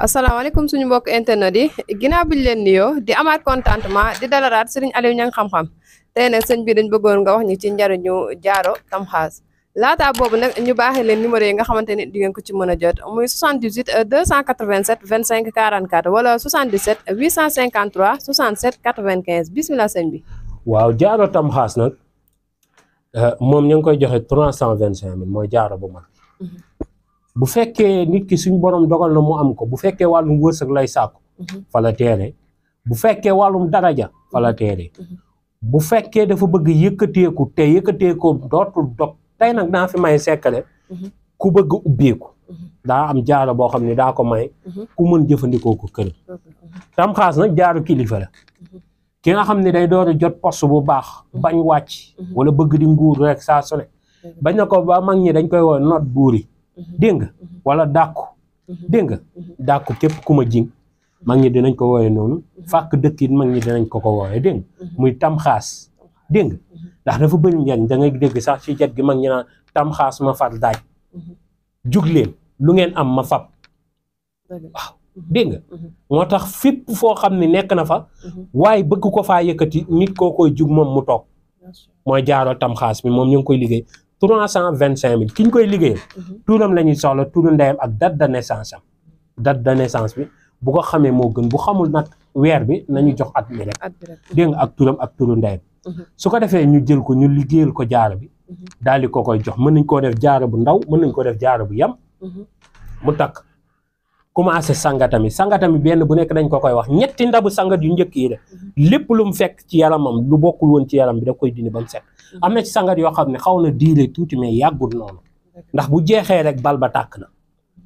asalaamaaleykum suñu mbokk internet yi ginnaaw bi ñu leen nuyoo di amaat contentement di dalaraat Serigne Aliou Niang xam-xam tey nag sëñ bi dañ bëggoon nga wax ñu ci njariñu jaaro tamxaas laataa boobu nag ñu baaxee leen numéro yi nga xamante ni di ngeen ko ci mën a jot muy 78 287 25 44 wala 77 853 67 95 bismillah sëñ bi. waaw jaaro tamxaas nag moom ñu ngi koy joxe 325 000 mooy jaaro bu mag. bu fekkee nit ki suñ borom dogal na mu am ko bu fekkee wàllum wërsëg lay sàkku fa la teere bu fekkee wàllum daraja fa la teere bu fekkee dafa bëgg yëkkateeku te yëkkateeku dootul dog tey nag daa fi may sekkale ku bëgg ubbeeku daa am jaaro boo xam ne daa ko may ku mën jëfandikoo ko kër tamxaas nag jaaro kilifa la ki nga xam ne day door a jot poste bu baax bañ wàcc wala bëgg di nguur rek saa su ne bañ na ko ba mag ñi dañ koy woo not buuri dégg nga wala dàkku dégg nga dàkku képp ku ma jing mag ñi dinañ ko wooye noonu fàkk dëkk it mag ñi dinañ ko wooye dégg nga muy tamxaas dégg nga ndax dafa bëri njariñ da ngay dégg sax ci jet gi mag ñi naan tamxaas ma far daaj jug leen lu ngeen am ma fab waaw dégg nga moo tax fépp foo xam ne nekk na fa waaye bëgg ko faa yëkkati nit koo koy jug moom mu toog mooy jaaro tamxaas mi moom ñu ngi koy liggéey 325 000 ki ñu koy liggéeyal turam la ñuy soxla turu ndeyam ak date de naissance am date de naissance bi bu ko xamee moo gën bu xamul nag weer bi nañu jox at mi rek dégg nga ak turam ak turu ndeyam su ko defee ñu jël ko ñu liggéeyal ko jaaro bi daal di ko koy jox mën nañ koo def jaaro bu ndaw mën nañ koo def jaaro bu yam mu takk commencé sangatami benn bu nekk dañ ko koy wax ñetti ndabu sangat yu njëkk yi de lépp lu mu fekk ci yaramam lu bokkul woon ci yaram bi da koy dindi ba mu set am na ci sangat yoo xam ne xaw na diire tuuti mais yàggul noonu ndax bu jeexee rek bal ba tàkk na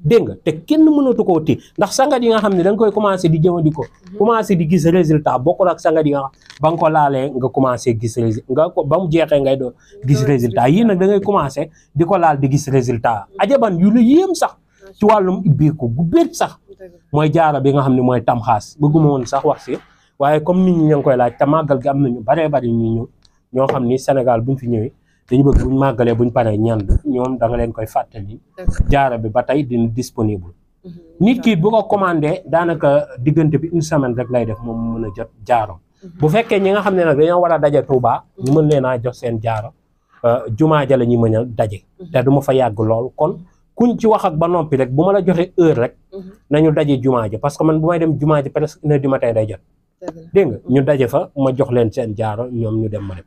dégg nga te kenn mënatu koo téye ndax sangat yi nga xam ne da nga koy commencé di jëfandikoo commencé di gis résultat bokkul ak sangat yi nga xam ba nga ko laalee nga commencé gis résultat ba mu jeexee ngay doon gis résultat yii nag da ngay commencé di ko laal di gis résultat ajaban yu la yéem sax ci wàllum ibbeeku gu béet sax mooy jaaro bi nga xam ne mooy tamxaas bëgguma woon sax wax si waaye comme nit ñi ña ngi koy laaj te màggal gi am nañu baree bari ñu ñëw ñoo xam ni Sénégal buñ fi ñëwee dañu bëgg buñ màggalee buñ paree ñand ñoom da nga leen koy fàttali jaaro bi ba tey dina disponible nit ki bu ko commandé daanaka diggante bi une semaine rek lay def moom mu mën a jot jaaro bu fekkee ñi nga xam ne nag dañoo war a daje Touba ñu mën leen a jox seen jaaro jumaa ja la ñuy mën a daje te du ma fa yàgg lool kon kuñ ci wax ak ba noppi rek bu ma la joxee heure rek nañu daje jumaa ja parce que man bu may dem jumaa ja presque 1 heure du matin day jot dégg nga ñu daje fa ma jox leen seen jaaro ñoom ñu dem ma dem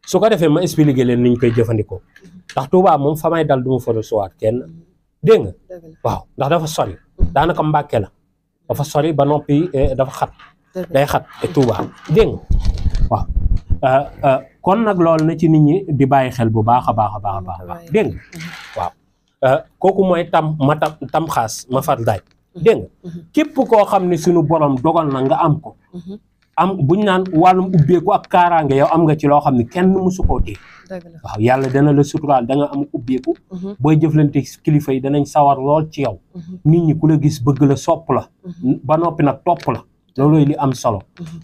su ko defee ma expliqué leen ni ñu koy jëfandikoo ndax Touba moom fa may dal du ma fa recevoir kenn dégg nga waaw ndax dafa sori daanaka Mbàkke la dafa sori ba noppi dafa xat day xat te Touba dégg nga waaw kon nag loolu na ci nit ñi di bàyyi xel bu baax a baax a baax a baax dégg nga waaw kooku mooy tamxaas ma far daaj dégg nga képp koo xam ne suñu borom dogal na nga am ko am buñ naan wàllum ubbeeku ak kaaraange yow am nga ci loo xam ne kenn mësu koo téye waaw yàlla dana la suturaal da nga am ubbeeku booy jëflante kilifa yi danañ sawar lool ci yow nit ñi ku la gis bëgg la sopp la ba noppi nag topp la loolooy li am solo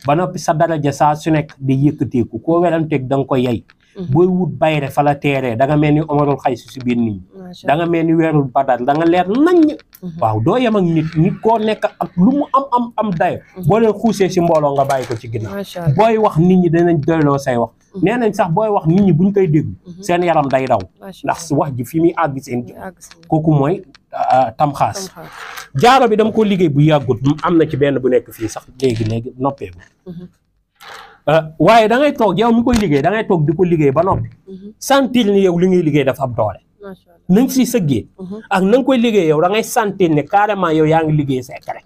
ba noppi sa daraja saa su nekk di yëkkateeku koo weranteeg da nga ko yey booy wut bayre fa la teeree da nga mel ni omarul xay si biir nit ñi da nga mel ni weerul badar da nga leer naññ waaw doo yem ak nit koo nekk ak lu mu am dayo boo leen xuusee si mbooloo nga bàyyi ko ci ginnaaw booy wax nit ñi danañ doyloo say wax nee nañ sax booy wax nit ñi buñ koy déglu seen yaram day daw ndax wax ji fi muy àgg seen kooku mooy tamxaas jaaro bi dama ko liggéey bu yàggut am na ci benn bu nekk fii sax léegi noppeeku waaye da ngay toog yow mi koy liggéey da ngay toog di ko liggéey ba noppi sentir ni yow li ngay liggéey dafa am doole na nga si sëggee ak na nga koy liggéey yow da ngay sentir ne carrément yow yaa ngi liggéey secret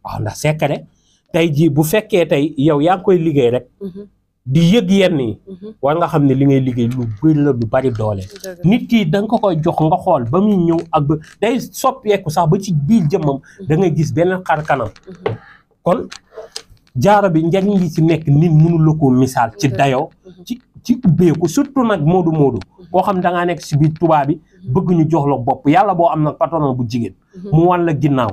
waaw ndax secret tey jii bu fekkee tey yow yaa ngi koy liggéey rek di yëg yenn yi war nga xam ne li ngay liggéey lu bëri la lu bari doole nit ki da nga ko koy jox nga xool ba muy ñëw ak ba day soppeeku sax ba ci biir jëmmam da ngay gis benn xar kanam kon jaaro bi njariñ li ci nekk nit mënu la ko misaal ci dayoo ci ubbeeku surtout nag moodu koo xam da ngaa nekk si biir tubaab bi bëgg ñu jox la bopp yàlla boo am nag patron bu jigéen mu wan la ginnaaw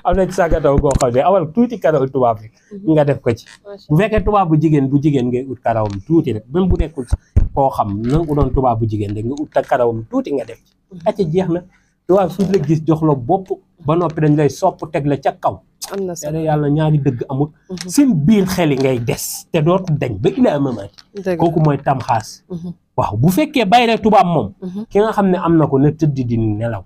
am na ci sàggataw koo xam ne awal tuuti karaw tubaab bi nga def ko ci bu fekkee tubaab bu jigéen ngay ut karawam tuuti rek même bu nekkul koo xam na nga doon tubaab bu jigéen rek nga ut karawam tuuti nga def ci acca jeex na tubaab fu la gis jox la bopp ba noppi dañ lay sopp teg la ca kaw. am na solo yàlla ñaari dëgg amul. seen biir xel yi ngay des te dootu dañ ba ilaa mamaat. kooku mooy tamxaas. waaw bu fekkee bayre tubaab moom. ki nga xam ne am na ko ne tëdd di nelaw.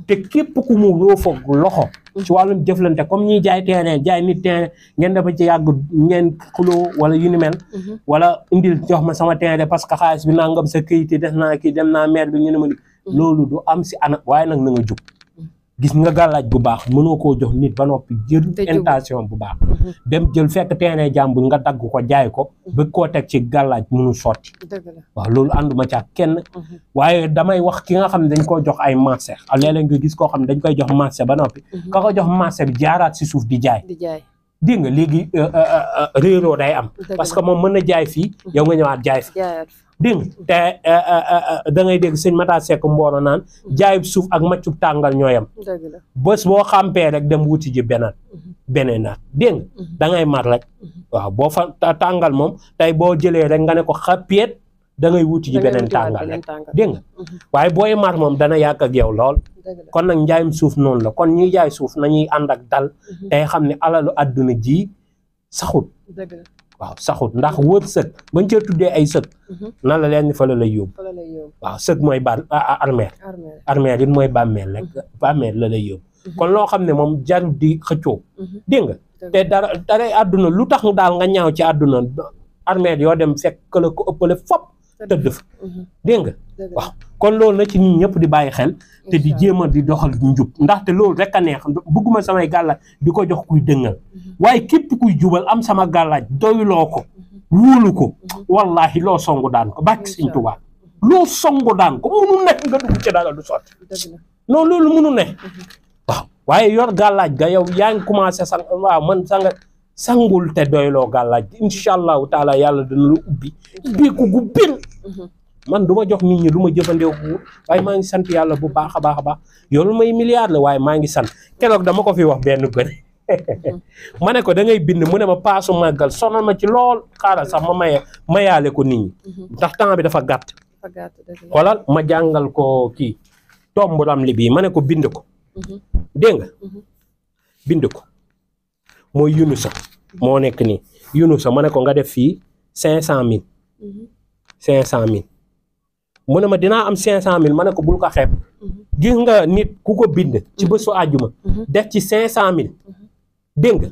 te képp ku mu roofoog loxo. ci wàllum jëflante comme ñiy jaay terrain jaay nit terrain ngeen dafa ci yàgg ngeen xuloo wala yu ni mel. wala indil jox ma sama terrain parce que xaalis bi nangam sa këyit yi def naa kii dem naa maire bi ñu ne ma loolu du am si ana waaye nag na nga jub. gis nga gàllaaj bu baax mënoo koo jox nit ba noppi jël intention bu baax. dem jël fekk terrain jàmbur nga dagg ko jaay ko. bëgg koo teg ci gàllaaj mënu sotti. waaw loolu ànduma ci ak kenn. waaye damay wax ki nga xam ne dañ koo jox ay marché léeg-léeg nga gis koo xam ne dañ koy jox marché ba noppi. ka ko jox marché bi jaaraat si suuf di jaay. dégg nga léegi réeroo day am. parce que moom mën na jaay fii yow nga ñëwaat jaay fi. dégg nga te da ngay dégg sëñ Mata Seck Mboro naan jaayub suuf ak maccub tàngal ñooyam. bés boo xampee rek dem wuti ji beneen naat dégg nga da ngay mar rek. waaw boo fa tàngal moom tey boo jëlee rek nga ne ko xappiet da ngay wuti ji beneen tàngal rek dégg nga waaye booy mar moom dana yàgg ak yow lool. kon nag njaayum suuf noonu la kon ñiy jaay suuf nañuy ànd ak dal. tey xam ne alalu àdduna ji saxut. waaw saxut ndax wërsëg bañ cee tuddee ay sëg. na la leen ni fa la lay yóbbu. waaw sëg mooy armeel. armeel it mooy bàmmeel rek bàmmeel la lay yóbbu. kon loo xam ne moom jarul di xëccoo. dégg nga te dara àdduna lu tax daal nga ñaaw ci àdduna armeel yoo dem fekk la ko ëppale fop tëdd fa. dégg nga waaw kon loolu na ci nit ñëpp di bàyyi xel. te di jéem a di doxal njub ndaxte loolu rek a neex bëgguma samay gàllaaj di ko jox kuy dëngal waaye képp kuy jubal am sama gàllaaj doyloo ko wóolu ko wallahi loo songu daan ko bàkki Sëñ Tuubaa loo songu daan ko munu nekk nga dugg ci dara du sotti non loolu munu ne waaw waaye yor gàllaaj ga yow yaa ngi commencé sang waaw man sangul te doyloo gàllaaj incha allahu taala yàlla dana la ubbi ubbeeku gu bir man du ma jox nit ñi lu ma jëfandikoo waaye maa ngi sant yàlla bu baax a baax a baax yoolu may milliard la waaye maa ngi sant keroog dama ko fi wax benn gone ma ne ko da ngay bind mu ne ma paasu màggal sonal ma ci lool xaaral sax ma mayaale ko nit ñi ndax temps bi dafa gàtt xoolal ma jàngal ko kii tomb ramli bii ma ne ko bind ko dégg nga bind ko mooy Yunusa moo nekk nii Yunusa ma ne ko nga def fii 500 000 mu ne ma dinaa am 500 000 ma ne ko bul ko xeeb gis nga nit ku ko bind ci bésu àjjuma def ci 500 000 dégg nga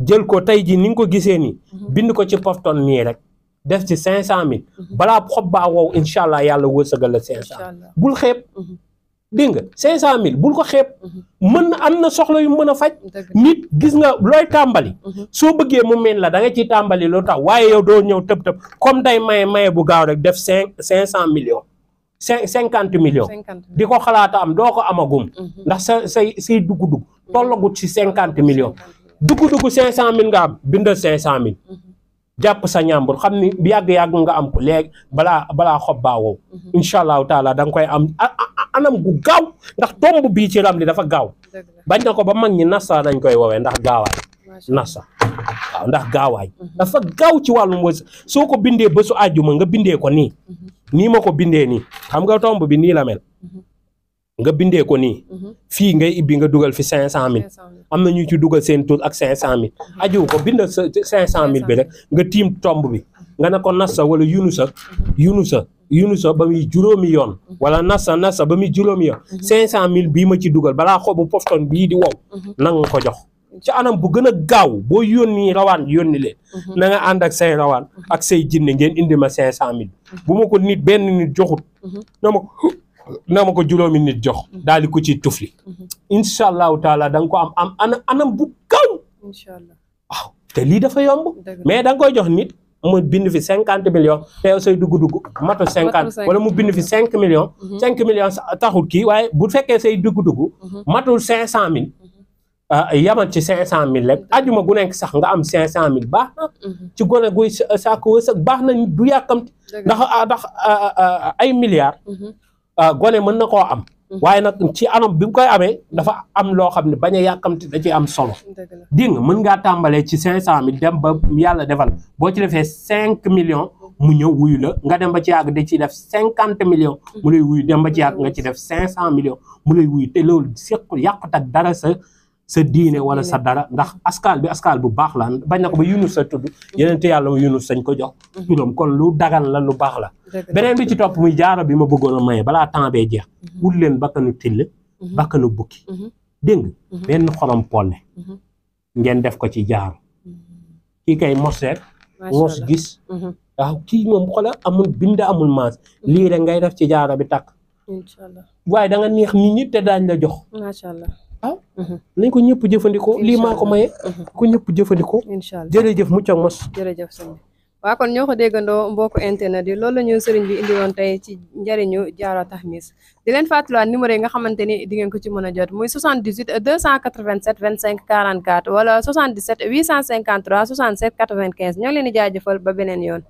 jël ko tey ji ni nga ko gisee nii bind ko ci pofton nii rek def ci 500 000 balaa xob baa wow incha allah yàlla wërsëgal la 500 bul xeeb dégg nga 500 000 bul ko xeeb mën na am na soxla yu mën a faj nit gis nga looy tàmbali soo bëggee mu mel la da nga ciy tàmbali lu tax waaye yow doo ñëw tëb comme day maye bu gaaw rek def 500 millions 50 millions di ko xalaata am doo ko amagum ndax say dugg tollagut ci 50 millions dugg 500 000 nga am bindal 500 000 jàpp sa ñàmbur xam ni yàgg-yàgg nga am ko léegi balaa xob baa wow incha allahu taala da nga koy am anam gu gaaw ndax tomb bii ci ram li dafa gaaw bañ na ko ba mag ñi nasa dañ koy woowee ndax gaawaay nasa waaw ndax gaawaay dafa gaaw ci wàllum wërsëg soo ko bindee bésu àjjuma nga bindee ko nii ma ko bindee nii xam nga tomb bi nii la mel nga bindee ko nii fii ngay ibbi nga dugal fi 500 000 am na ñu ci dugal seen tur ak 500 000 aju ko bindal 500 000 bi rek nga tiim tomb bi nga ne ko nasa wala Yunusa ba muy juróomi yoon wala nasa ba muy juróomi yoon 500 000 bii ma ci dugal balaa xobu pofton bii di wow na nga ko jox ci anam bu gën a gaaw boo yónni rawaan yónni leen na nga ànd ak say rawaan ak say jinne ngeen indi ma 500 000 bu ma ko nit benn nit joxut na ma ko juróomi nit jox daal di ko ci tufli incha allahu taala da nga ko am anam bu gaaw waaw te lii dafa yomb mais da nga koy jox nit mu bind fi 50 millions te yow say dugg matu 50 wala mu bind fi 5 millions 5 millions taxul kii waaye bu fekkee say dugg matul 500 000 yamal ci 500 000 rek ajuma gu nekk sax nga am 500 000 baax na ci gone guy sàkk wërsëg baax na du yàkkamti ndax ay milliards gone mën na koo am waaye nag ci anam bi nga koy amee dafa am loo xam ne bañ a yàkkamti da ci am solo dégg nga mën ngaa tàmbalee ci 500 000 dem ba yàlla defal boo ci defee 5 millions mu ñëw wuyu la nga dem ba ci yàgg da ciy def 50 millions mu lay wuyu dem ba ci yàgg nga ci def 500 millions mu lay wuyu te loolu sequl yàqut ak dara sa diine wala sa dara ndax askal bu baax la bañ na ko ba Yunus sa tudd yeneen te yàlla Yunus sañ ko jox turam kon lu dagan la lu baax la beneen bi ci topp muy jaaro bi ma bëggoon a maye balaa temps bee jeex wut leen bakkanu till bakkanu bukki dégg nga benn xorom polle ngeen def ko ci jaaro kii kay mos rek mos gis waaw kii moom xoolal amul bind amul maas lii rek ngay def ci jaaro bi takk inshallah waaye da nga neex nit ñi te daañ la jox macha allah waaw nañ ko ñëpp jëfandikoo lii maa ko maye ko ñëpp jëfandikoo inshallah jërëjëf mucc ak mos jërëjëf sëñ bi waaw kon ñoo ko déggandoo mbokku internet yi loolu la ñu sëriñ bi indi woon tey ci njëriñu jaaro taxmis di leen fàttaliwaat numéro yi nga xamante ni di ngeen ko ci mën a jot muy 78 287 25 44 wala 77 853 67 95 ñoo ngi leen di jaajëfal ba beneen yoon